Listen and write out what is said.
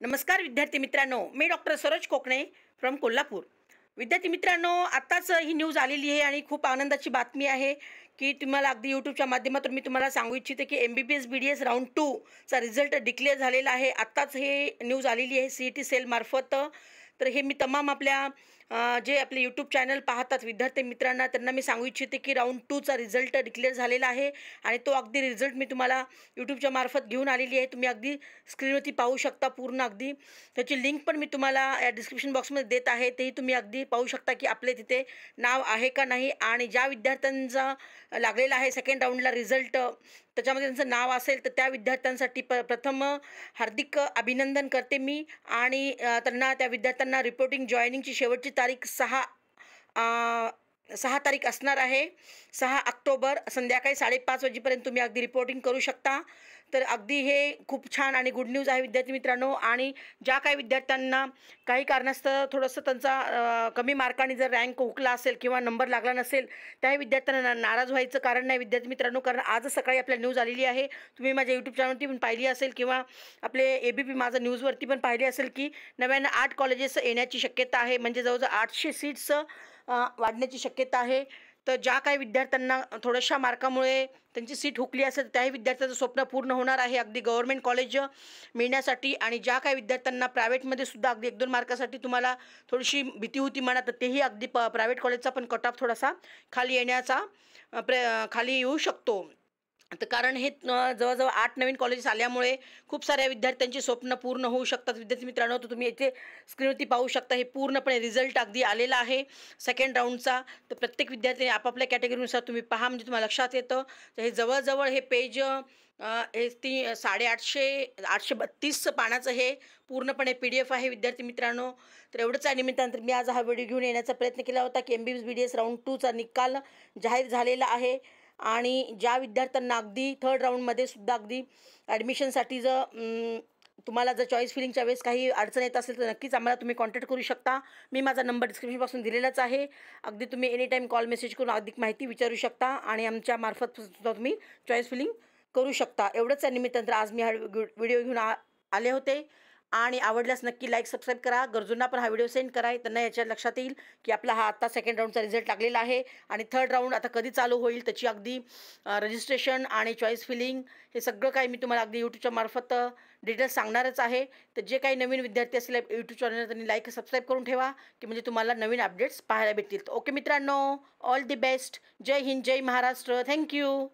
नमस्कार विद्यार्थी मित्रांनो, मी डॉक्टर सरोज कोकणे फ्रॉम कोल्हापूर। विद्यार्थी मित्रांनो, आत्ताच ही न्यूज आलेली आहे आणि खूप आनंदाची बातमी आहे की तुम्हाला अगदी यूट्यूबच्या माध्यमातून मी तुम्हाला सांगू इच्छिते की MBBS BDS राऊंड 2 चा रिझल्ट डिक्लेअर झालेला आहे। आत्ताच हे न्यूज आलेली आहे CET सेल मार्फत। तर हे मी तमाम आपल्या जे आपले यूट्यूब चॅनल पाहतात विद्यार्थी मित्रांना त्यांना मी सांगू इच्छिते की राऊंड 2 चा रिझल्ट डिक्लेअर झालेला आहे आणि तो अगदी रिझल्ट मी तुम्हाला यूट्यूबच्या मार्फत घेऊन आलेली आहे। तुम्ही अगदी स्क्रीनवरती पाहू शकता पूर्ण अगदी त्याची लिंक पण मी तुम्हाला या डिस्क्रिप्शन बॉक्समध्ये देत आहे। तेही तुम्ही अगदी पाहू शकता की आपले तिथे नाव आहे का नाही आणि ज्या विद्यार्थ्यांचा लागलेला आहे सेकंड राऊंडला रिझल्ट त्याच्यामध्ये त्यांचं नाव असेल तर त्या विद्यार्थ्यांसाठी प्रथम हार्दिक अभिनंदन करते मी आणि त्यांना त्या विद्यार्थ्यांना रिपोर्टिंग जॉईनिंगची शेवटची तारीख 6 तारीख असणार आहे। 6 ऑक्टोबर संध्याकाळी 5:30 वाजेपर्यंत तुम्ही अगदी रिपोर्टिंग करू शकता। तर अगदी हे खूप छान आणि गुड न्यूज आहे विद्यार्थी मित्रांनो। आणि ज्या काही विद्यार्थ्यांना काही कारणास्तव थोडंसं त्यांचा कमी मार्काने जर रँक हुकला असेल किंवा नंबर लागला नसेल त्याही विद्यार्थ्यांना नाराज व्हायचं कारण नाही विद्यार्थी मित्रांनो, कारण आजच सकाळी आपल्या न्यूज आलेली आहे। तुम्ही माझ्या यूट्यूब चॅनलवरती पण पाहिली असेल किंवा आपले ABP माझा न्यूजवरती पण पाहिली असेल की नव्यानं 8 कॉलेजेस येण्याची शक्यता आहे, म्हणजे जवळजवळ 800 सीट्स वाढण्याची शक्यता आहे। तर ज्या काही विद्यार्थ्यांना थोड्याशा मार्कामुळे त्यांची सीट हुकली असेल त्याही विद्यार्थ्यांचं स्वप्न पूर्ण होणार आहे अगदी गव्हर्नमेंट कॉलेज मिळण्यासाठी। आणि ज्या काही विद्यार्थ्यांना प्रायव्हेटमध्ये सुद्धा अगदी 1-2 मार्कासाठी तुम्हाला थोडीशी भीती होती म्हणा, तर तेही अगदी प्रायव्हेट कॉलेजचा पण कट ऑफ थोडासा खाली येण्याचा खाली येऊ शकतो। तर कारण हे जवळजवळ 8 नवीन कॉलेजेस आल्यामुळे खूप साऱ्या विद्यार्थ्यांची स्वप्न पूर्ण होऊ शकतात विद्यार्थी मित्रांनो। तर तुम्ही इथे स्क्रीनवरती पाहू शकता हे पूर्णपणे रिझल्ट अगदी आलेला आहे सेकंड राऊंडचा। तर प्रत्येक विद्यार्थी आपापल्या कॅटेगरीनुसार तुम्ही पहा म्हणजे तुम्हाला लक्षात येतं। तर हे जवळजवळ हे पेज हे 832 पानाचं हे पूर्णपणे PDF आहे विद्यार्थी मित्रांनो। तर एवढंच आहे निमित्तानं मी आज हा व्हिडिओ घेऊन येण्याचा प्रयत्न केला होता की MBBS BDS राऊंड 2 चा निकाल जाहीर झालेला आहे आणि ज्या विद्यार्थ्यांना अगदी थर्ड राऊंडमध्ये सुद्धा अगदी ॲडमिशनसाठी तुम्हाला जर चॉईस फिलिंगच्या वेळेस काही अडचण येत असेल तर नक्कीच आम्हाला तुम्ही कॉन्टॅक्ट करू शकता। मी माझा नंबर डिस्क्रिप्शनपासून दिलेलाच आहे। अगदी तुम्ही एनी टाईम कॉल मेसेज करून अधिक माहिती विचारू शकता आणि आमच्या मार्फत सुद्धा तुम्ही चॉईस फिलिंग करू शकता। एवढंच या निमित्तानं आज मी हा व्हिडिओ घेऊन आले होते आणि आवडल्यास नक्की लाईक सबस्क्राईब करा। गरजूंना पण हा व्हिडिओ सेंड करा, त्यांना याच्या लक्षात येईल की आपला हा आत्ता सेकंड राऊंडचा रिझल्ट लागलेला आहे आणि थर्ड राऊंड आता कधी चालू होईल त्याची अगदी रजिस्ट्रेशन आणि चॉईस फिलिंग हे सगळं काही मी तुम्हाला अगदी यूट्यूबच्या मार्फत डिटेल्स सांगणारच आहे। तर जे काही नवीन विद्यार्थी असतील यूट्यूब चॅनल त्यांनी लाईक सबस्क्राईब करून ठेवा की म्हणजे तुम्हाला नवीन अपडेट्स पाहायला भेटतील। ओके मित्रांनो, ऑल दी बेस्ट। जय हिंद, जय महाराष्ट्र। थँक्यू।